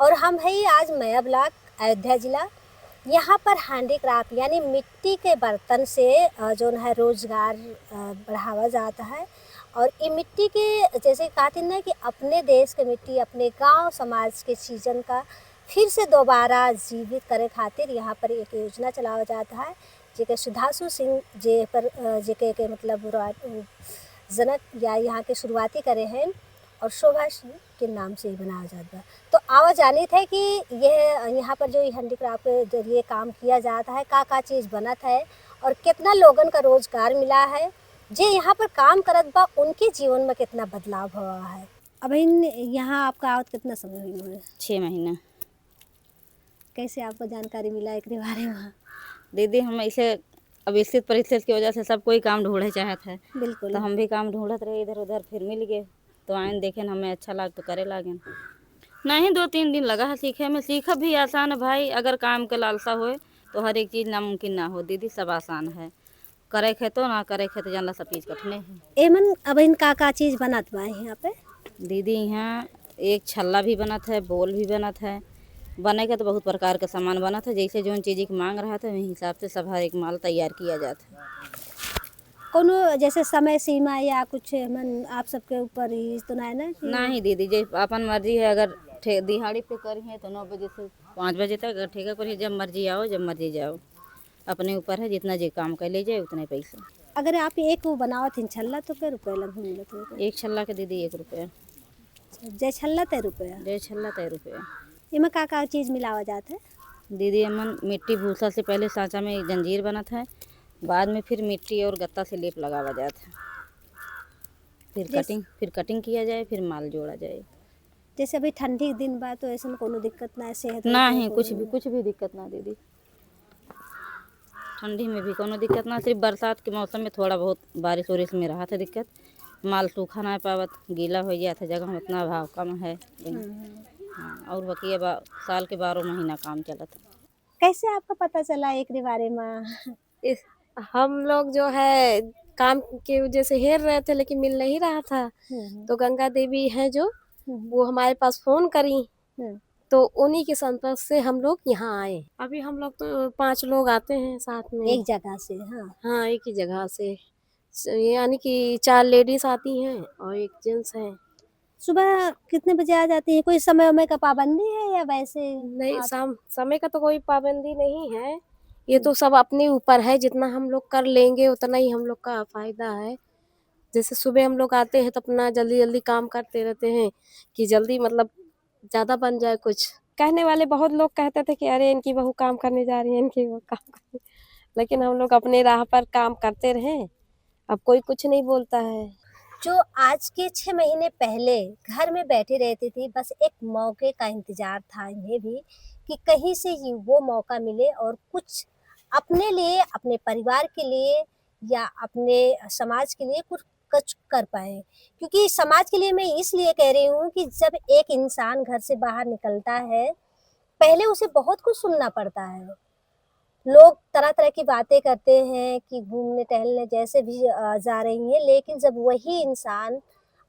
और हम है आज मया ब्लॉक अयोध्या ज़िला। यहाँ पर हैंडीक्राफ्ट यानी मिट्टी के बर्तन से जो है रोज़गार बढ़ावा जाता है। और ये मिट्टी के जैसे कहते हैं ना कि अपने देश के मिट्टी अपने गांव समाज के सीजन का फिर से दोबारा जीवित करे खातिर यहाँ पर एक योजना चलावा जाता है जेके सुधांशु सिंह जे पर जेके मतलब जनक या यहाँ के शुरुआती करे हैं और शोभा सिंह के नाम से ही बनाया जाता है। तो आवाज जानित है कि यह यहाँ पर जो हैंडीक्राफ्ट के जरिए काम किया जाता है का चीज़ बनत है और कितना लोगन का रोजगार मिला है, जे यहाँ पर काम करत बा उनके जीवन में कितना बदलाव हुआ है। अब यहाँ आपका आवत कितना समय हुआ है? 6 महीना। कैसे आपको जानकारी मिला एक बारे में? दीदी हम ऐसे अब स्थित परिस्थिति की वजह से सब कोई काम ढूंढे चाहत है। बिल्कुल। तो हम भी काम ढूंढत रहे इधर उधर, फिर मिल गए तो आए देखे हमें अच्छा लग तो करे लागे। नहीं 2-3 दिन लगा है सीखे में। सीखा भी आसान है भाई, अगर काम के लालसा होए तो हर एक चीज़ नामुमकिन ना हो दीदी, सब आसान है। करे खे तो ना करे खे तो जानला सब चीज़ कठिने है। एमन अब का चीज़ बनत बा यहाँ पे? दीदी यहाँ एक छल्ला भी बनत है, बोल भी बनत है। बने का तो बहुत प्रकार का सामान बना था, जैसे जो चीज़ की मांग रहा था वही हिसाब से सब हर एक माल तैयार किया जाता है। कोनो जैसे समय सीमा या कुछ मन आप सबके ऊपर ही तो ना है ना कि... नहीं दीदी, जो अपन मर्जी है, अगर दिहाड़ी पे करिए तो 9 बजे से 5 बजे तक, अगर ठेका करिए जब मर्जी आओ जब मर्जी जाओ, अपने ऊपर है। जितना जो काम कर ले जाए उतने पैसे। अगर आप एक वो बनावत हैं छल्ला तो क्या रुपये लग मिलते? एक छल्ला के दीदी 1 रुपया। जय छल्ला 3 रुपया? जय छल्ला 3 रुपया। इनमें का चीज़ मिलावा जाता है? दीदी अमन मिट्टी भूसा से पहले सांचा में जंजीर बना था, बाद में फिर मिट्टी और गत्ता से लेप लगावा जाता है, फिर कटिंग किया जाए, फिर माल जोड़ा जाए। जैसे अभी ठंडी दिन बा तो ऐसा कोनो दिक्कत ना है सेहत? नहीं कुछ भी दिक्कत ना दीदी, ठंडी में भी कोनो दिक्कत ना। सिर्फ बरसात के मौसम में थोड़ा बहुत बारिश वारिश में रहा था दिक्कत, माल सूखा ना पावत, गीला हो गया था जगह में, इतना भाव कम है। हाँ, और बाकी अब साल के 12 महीना काम चला था। कैसे आपको पता चला एक बारे में? हम लोग जो है काम की वजह से हेर रहे थे लेकिन मिल नहीं रहा था, तो गंगा देवी हैं जो वो हमारे पास फोन करी, तो उन्हीं के संपर्क से हम लोग यहाँ आए। अभी हम लोग तो 5 लोग आते हैं साथ में, एक जगह से? हाँ एक ही जगह से, यानी कि 4 लेडीज आती हैं और 1 जेंट्स है। सुबह कितने बजे आ जाती है? कोई समय का पाबंदी है या वैसे? नहीं, समय का तो कोई पाबंदी नहीं है, ये तो सब अपने ऊपर है, जितना हम लोग कर लेंगे उतना ही हम लोग का फायदा है। जैसे सुबह हम लोग आते हैं तो अपना जल्दी जल्दी काम करते रहते हैं कि जल्दी मतलब ज़्यादा बन जाए कुछ। कहने वाले बहुत लोग कहते थे कि अरे इनकी बहू काम करने जा रही है, इनकी बहू काम करने, लेकिन हम लोग अपने राह पर काम करते रहे, अब कोई कुछ नहीं बोलता है। जो आज के 6 महीने पहले घर में बैठी रहती थी, बस एक मौके का इंतजार था इन्हें भी कि कहीं से ही वो मौका मिले और कुछ अपने लिए, अपने परिवार के लिए या अपने समाज के लिए कुछ कर पाए। क्योंकि समाज के लिए मैं इसलिए कह रही हूँ कि जब एक इंसान घर से बाहर निकलता है, पहले उसे बहुत कुछ सुनना पड़ता है। लोग तरह तरह की बातें करते हैं कि घूमने टहलने जैसे भी जा रही हैं, लेकिन जब वही इंसान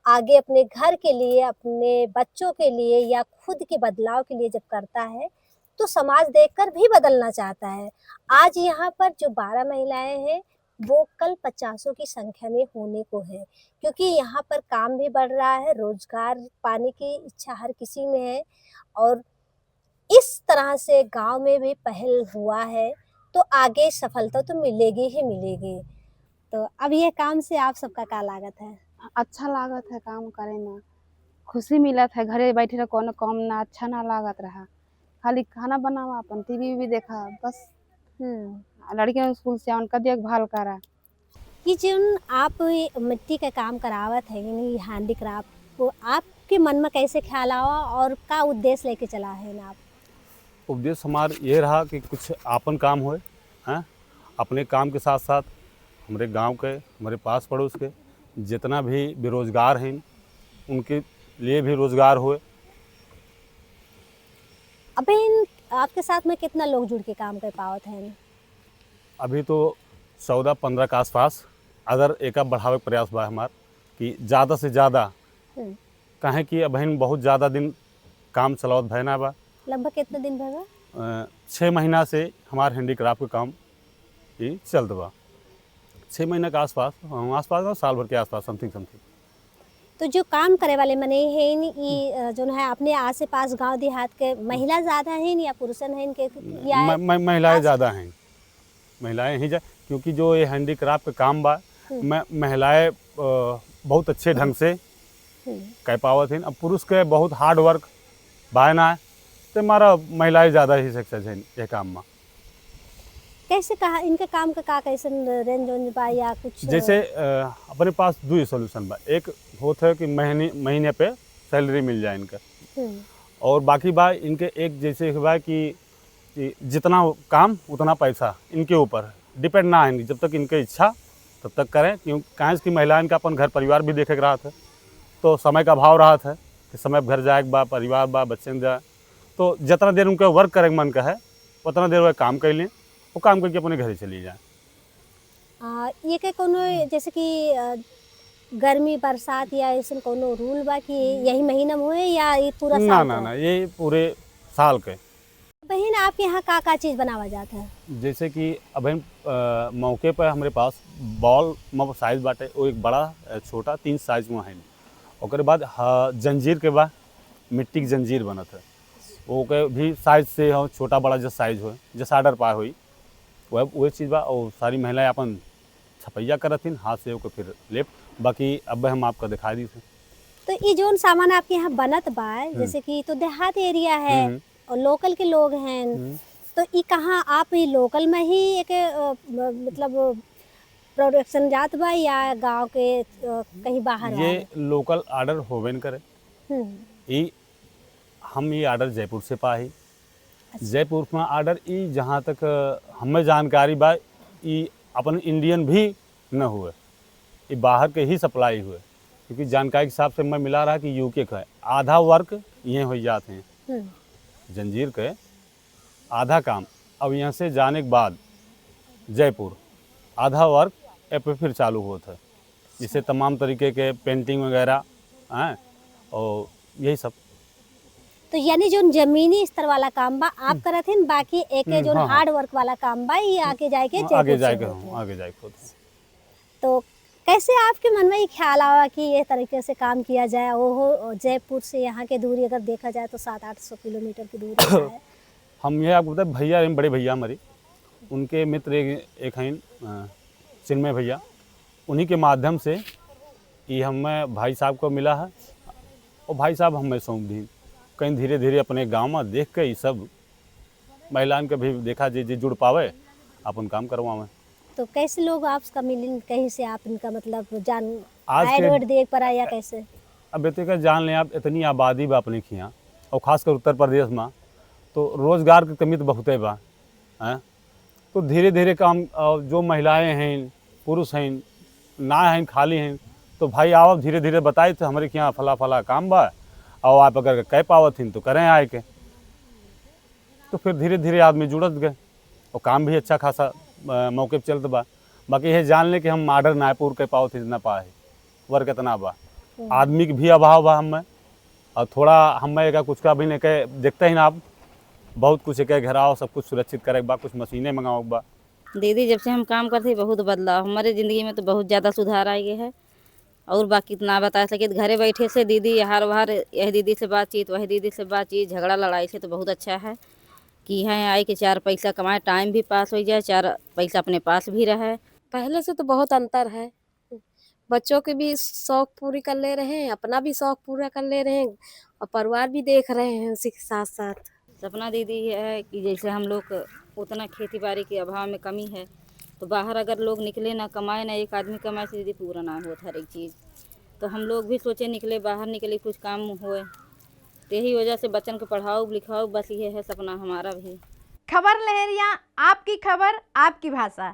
आगे अपने घर के लिए, अपने बच्चों के लिए या खुद के बदलाव के लिए जब करता है तो समाज देखकर भी बदलना चाहता है। आज यहाँ पर जो 12 महिलाएं हैं वो कल 50 की संख्या में होने को है, क्योंकि यहाँ पर काम भी बढ़ रहा है, रोजगार पाने की इच्छा हर किसी में है और इस तरह से गांव में भी पहल हुआ है तो आगे सफलता तो मिलेगी ही मिलेगी। तो अब ये काम से आप सबका क्या लागत है? अच्छा लागत है काम करे में, खुशी मिलत है। घरे बैठे रह कोनो काम ना अच्छा ना लागत रहा, खाली खाना बनावा, अपन टीवी भी देखा, बस लड़कियों स्कूल से उनका देखभाल करा। ये जो आप मिट्टी का काम करावत है यानी हैंडीक्राफ्ट, वो आपके मन में कैसे ख्याल आवा और का उद्देश्य लेके चला है ना आप? उद्देश्य हमारा ये रहा कि कुछ आपन काम होए हैं, अपने काम के साथ साथ हमारे गांव के, हमारे पास पड़ोस के जितना भी बेरोजगार हैं उनके लिए भी रोजगार होए। अभी आपके साथ में कितना लोग जुड़ के काम कर पावत हैं? अभी तो 14-15 के आसपास, अगर एक बढ़ावे के प्रयास बा हमार कि ज़्यादा से ज़्यादा, कहें कि अब बहुत ज़्यादा दिन काम चलावत भय ना बा, लगभग कितने दिन भर? 6 महीना से हमारे हैंडीक्राफ्ट का काम ये चलत बा। 6 महीना के आसपास, आसपास साल भर के आसपास समथिंग। तो जो काम करे वाले मने हैं जो है अपने आस पास गांव देहात के महिला ज्यादा हैं या पुरुषन हैं के या महिलाएं ज़्यादा हैं, महिलाएं ही क्योंकि जो ये हैंडीक्राफ्ट का काम बा महिलाएं बहुत अच्छे ढंग से कर पावत हैं। अब पुरुष के बहुत हार्ड वर्क भाई ना है, तो हमारा महिलाएं ज़्यादा ही सक्सेस हैं ये काम में। कैसे कहा इनके काम का कैसे रेंज बा या कुछ? जैसे अपने पास दो ही सोल्यूशन बा। एक होता है कि महीने पे सैलरी मिल जाए इनका, और बाकी बा इनके एक जैसे बा कि जितना काम उतना पैसा इनके ऊपर डिपेंड ना है, जब तक इनकी इच्छा तब तक करें। क्योंकि कहाँ की महिला इनका अपन घर परिवार भी देखे रहा था, तो समय का अभाव रहा था कि समय घर जाए बा, परिवार बा, बच्चे जाए, तो जितना देर उनका वर्क करे मन का है उतना देर वह काम कर लें, वो काम करके अपने घर चली जाए। ये के कोनो जैसे कि गर्मी बरसात या ऐसा कोनो रूल बा कि यही महीना में होए या ये पूरा ना साल? ना ये पूरे साल के। बहन आपके यहाँ का चीज़ बनावा जाता है? जैसे कि अब हम मौके पर हमारे पास बॉल साइज बाटे, वो एक बड़ा छोटा 3 साइज में है। और बाद जंजीर के बाद मिट्टी की जंजीर बनत है, वो के भी साइज से हो छोटा बड़ा जो साइज हो जैसे आर्डर पाए हुई वह चीज़ बा। और सारी महिलाएं अपन छपैया करथिन हाथ से होकर फिर लेप। बाकी अब हम आपका दिखा दी थे। तो ये जोन सामान आपके यहाँ बनत बा जैसे कि तो देहात एरिया है और लोकल के लोग हैं, तो ये कहाँ आप ये लोकल में ही एक मतलब प्रोडक्शन जात बा या गांव के कहीं बाहर? ये लोकल ऑर्डर होवे न करे। ये हम ये ऑर्डर जयपुर से पाही। जयपुर में ऑर्डर ई जहाँ तक हमें जानकारी बा ये अपन इंडियन भी न हुए, ये बाहर के ही सप्लाई हुए। क्योंकि जानकारी के हिसाब से मैं मिला रहा कि यूके का है आधा वर्क ये हो जाते हैं जंजीर के आधा काम। अब यहाँ से जाने के बाद जयपुर आधा वर्क पे फिर चालू होता है, जिससे तमाम तरीके के पेंटिंग वगैरह हैं और यही सब। तो यानी जो जमीनी स्तर वाला काम बा आप करत हैं, बाकी एक जो हाँ, हार्ड वर्क वाला काम बा ये आगे जाके आगे जयपुर जाके तो कैसे आपके मन में ये ख्याल आवा कि ये तरीके से काम किया जाए? वो जयपुर से यहाँ की दूरी अगर देखा जाए तो 700-800 किलोमीटर की दूरी है। हम ये आपको बताए भैया हैं, बड़े भैया हमारे, उनके मित्र एक हैं चिन्मय भैया, उन्हीं के माध्यम से ये हमें भाई साहब को मिला है और भाई साहब हमें सौंप दी। कहीं धीरे धीरे अपने गांव में देख के ये सब महिलाओं के भी देखा जे जुड़ पावे अपन काम करवावे। तो कैसे लोग आपका मिलन कहीं से आप इनका मतलब जान आज के- एडवर्ड देख पड़ा या कैसे? अब का जान लें आप, इतनी आबादी बा अपने खियाँ और ख़ासकर उत्तर प्रदेश में, तो रोज़गार की कमी तो बहुत है बा हैं। तो धीरे धीरे काम जो महिलाएं हैं पुरुष हैं ना हैं खाली हैं, तो भाई आओ धीरे धीरे बताए तो हमारे यहाँ फला फला काम बा और आप अगर कह पावत हैं तो करें आए के। तो फिर धीरे धीरे आदमी जुड़त गए और काम भी अच्छा खासा मौके पर चलत बा। बाकी ये जान ले कि हम ऑर्डर ना पूर कर पाओ थे ना पाए वर्क इतना बा, आदमी के भी अभाव बा हमें, और थोड़ा हमें का कुछ का भी नहीं कह देखते ही ना आप बहुत कुछ है घेराव सब कुछ सुरक्षित करे बा, कुछ मशीनें मंगाओ बा। दीदी जब से हम काम करते हैं बहुत बदलाव हमारे ज़िंदगी में तो बहुत ज़्यादा सुधार आ गया है। और बाकी इतना बता सके तो घरे बैठे से दीदी हर बार यह दीदी से बातचीत वही दीदी से बातचीत झगड़ा लड़ाई से तो बहुत अच्छा है कि यहाँ आए कि 4 पैसा कमाए, टाइम भी पास हो जाए, 4 पैसा अपने पास भी रहे। पहले से तो बहुत अंतर है, बच्चों के भी शौक पूरी कर ले रहे हैं, अपना भी शौक पूरा कर ले रहे हैं और परिवार भी देख रहे हैं उसी के साथ साथ। सपना दीदी ये है कि जैसे हम लोग उतना खेती बाड़ी के अभाव में कमी है, तो बाहर अगर लोग निकले ना कमाए ना, एक आदमी कमाए से दीदी पूरा ना होता हर एक चीज़। तो हम लोग भी सोचे निकले बाहर निकले कुछ काम होए, तो यही वजह से बच्चन को पढ़ाओ लिखाओ, बस ये है सपना हमारा भी। खबर लहरिया आपकी खबर आपकी भाषा।